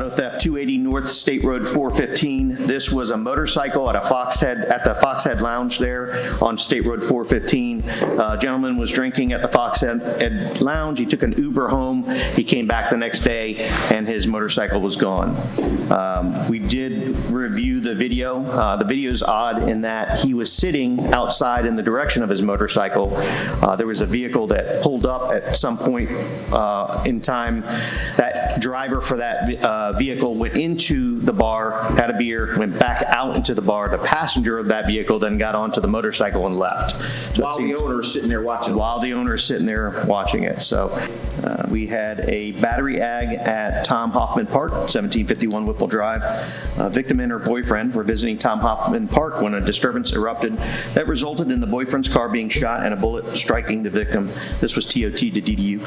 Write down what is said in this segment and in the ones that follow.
Auto theft 280 North State Road 415. This was a motorcycle at the Foxhead Lounge there on State Road 415. Gentleman was drinking at the Foxhead Lounge. He took an Uber home. He came back the next day and his motorcycle was gone. We did review the video. The video is odd in that he was sitting outside in the direction of his motorcycle. There was a vehicle that pulled up at some point in time. That driver for that vehicle went into the bar, had a beer, went back out into the bar. The passenger of that vehicle then got onto the motorcycle and left. So while the owner is sitting there watching it. While the owner is sitting there watching it. So we had a battery ag at Tom Hoffman Park, 1751 Whipple Drive. Victim and her boyfriend were visiting Tom Hoffman Park when a disturbance erupted that resulted in the boyfriend's car being shot and a bullet striking the victim. This was TOT to DDU.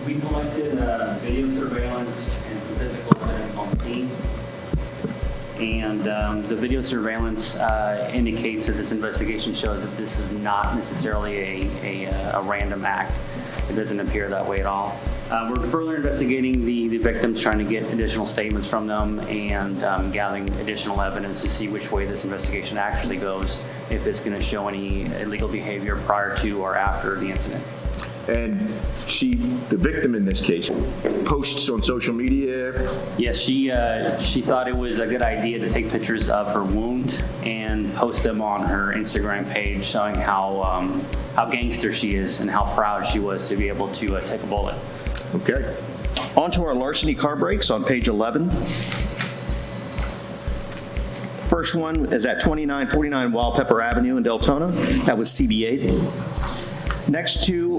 We collected video surveillance and some physical evidence on the scene. And the video surveillance indicates that this investigation shows that this is not necessarily a random act. It doesn't appear that way at all. We're further investigating the victims, trying to get additional statements from them and gathering additional evidence to see which way this investigation actually goes, if it's going to show any illegal behavior prior to or after the incident. And the victim in this case, posts on social media. Yes, she thought it was a good idea to take pictures of her wound and post them on her Instagram page, showing how gangster she is and how proud she was to be able to take a bullet. Okay. On to our larceny car breaks on page 11. First one is at 2949 Wild Pepper Avenue in Deltona. That was CB8. Next two,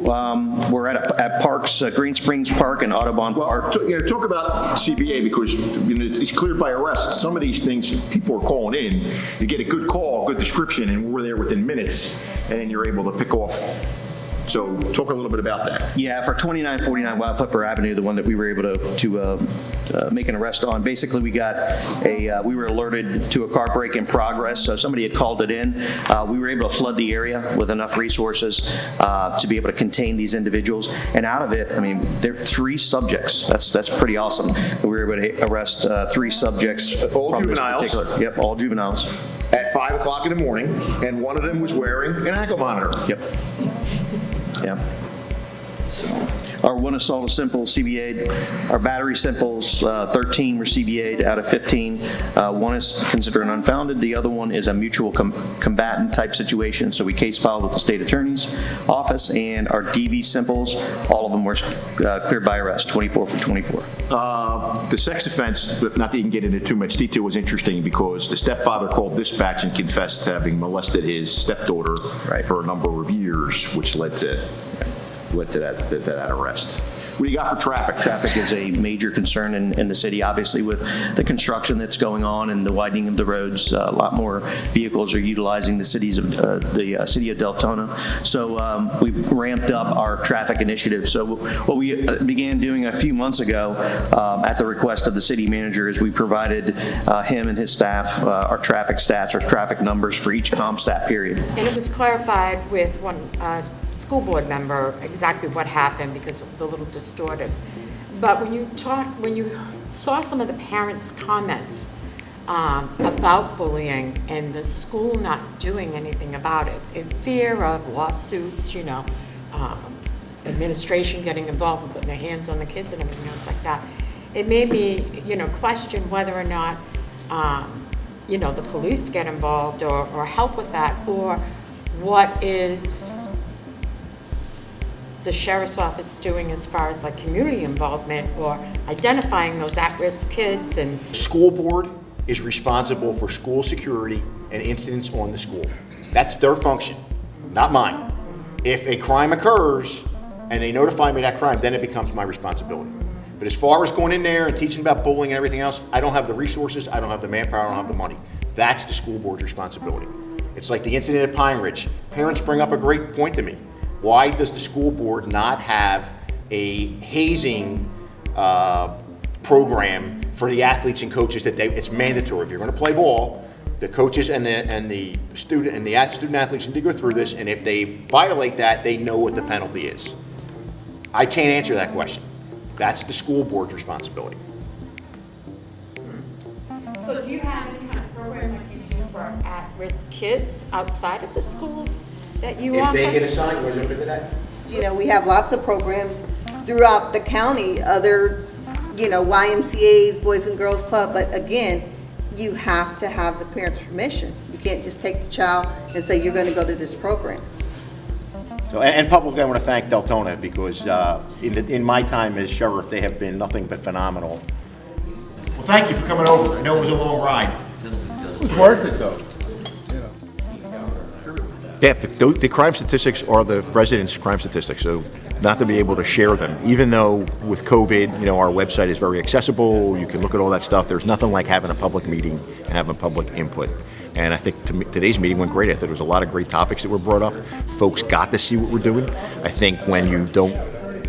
we're at parks, Green Springs Park and Audubon Park. Talk about CBA because it's cleared by arrest. Some of these things, people are calling in. You get a good call, good description, and we're there within minutes, and then you're able to pick off. So talk a little bit about that. Yeah, for 2949 Wild Pepper Avenue, the one that we were able to make an arrest on. Basically, we were alerted to a car break in progress, so somebody had called it in. We were able to flood the area with enough resources to be able to contain these individuals. And out of it, I mean, there are 3 subjects. That's pretty awesome. We were able to arrest 3 subjects. All juveniles. Yep, all juveniles. At 5 o'clock in the morning, and one of them was wearing an ankle monitor. Yep. Yeah. So our one assault is simple, CBA'd. Our battery simples, 13 were CBA'd out of 15. One is considered unfounded. The other one is a mutual combatant type situation. So we case filed with the state attorney's office, and our DV simples, all of them were cleared by arrest, 24 for 24. The sex offense, but not to even get into too much detail, was interesting because the stepfather called dispatch and confessed to having molested his stepdaughter for a number of years, which led to that arrest. What do you got for traffic? Traffic is a major concern in the city, obviously, with the construction that's going on and the widening of the roads. A lot more vehicles are utilizing the city of Deltona. So we've ramped up our traffic initiative. So what we began doing a few months ago at the request of the city manager is we provided him and his staff our traffic stats, our traffic numbers for each CompStat period. And it was clarified with one school board member exactly what happened because it was a little distorted. But when you saw some of the parents' comments about bullying and the school not doing anything about it, in fear of lawsuits, administration getting involved and putting their hands on the kids and everything else like that, it made me, question whether or not, the police get involved or help with that, or what is the sheriff's office doing as far as like community involvement or identifying those at-risk kids. And school board is responsible for school security and incidents on the school. That's their function, not mine. If a crime occurs and they notify me of that crime, then it becomes my responsibility. But as far as going in there and teaching about bullying and everything else, I don't have the resources, I don't have the manpower, I don't have the money. That's the school board's responsibility. It's like the incident at Pine Ridge. Parents bring up a great point to me. Why does the school board not have a hazing program for the athletes and coaches it's mandatory? If you're going to play ball, the coaches and the student athletes need to go through this, and if they violate that, they know what the penalty is. I can't answer that question. That's the school board's responsibility. So do you have any kind of program like you do for at-risk kids outside of the schools that you offer? If they get assigned, was open to that? You know, we have lots of programs throughout the county, other, you know, YMCA's, Boys and Girls Club, but again, you have to have the parents' permission. You can't just take the child and say, you're gonna go to this program. So, and publicly, I want to thank Deltona because in my time as sheriff, they have been nothing but phenomenal. Well, thank you for coming over. I know it was a long ride. It was worth it, though. Yeah, the crime statistics are the residents' crime statistics, so not to be able to share them, even though with COVID, you know, our website is very accessible, you can look at all that stuff, there's nothing like having a public meeting and having public input. And I think today's meeting went great. I thought there was a lot of great topics that were brought up. Folks got to see what we're doing. I think when you don't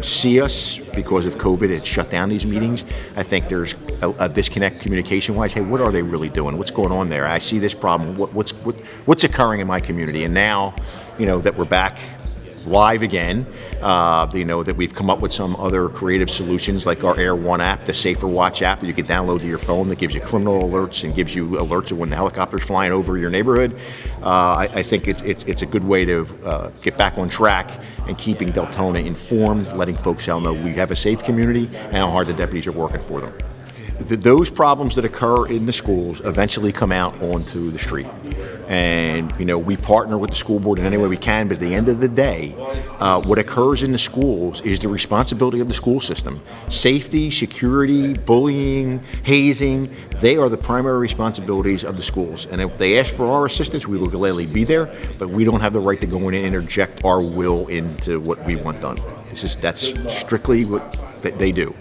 see us because of COVID, it shut down these meetings. I think there's a disconnect communication-wise. Hey, what are they really doing? What's going on there? I see this problem. What's occurring in my community? And now, you know, that we're back live again, you know, that we've come up with some other creative solutions like our Air One app, the Safer Watch app that you can download to your phone that gives you criminal alerts and gives you alerts of when the helicopter's flying over your neighborhood. I think it's a good way to get back on track and keeping Deltona informed, letting folks know we have a safe community and how hard the deputies are working for them. Those problems that occur in the schools eventually come out onto the street. And, you know, we partner with the school board in any way we can, but at the end of the day, what occurs in the schools is the responsibility of the school system. Safety, security, bullying, hazing, they are the primary responsibilities of the schools. And if they ask for our assistance, we will gladly be there, but we don't have the right to go in and interject our will into what we want done. That's strictly what they do.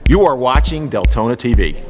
You are watching Deltona TV.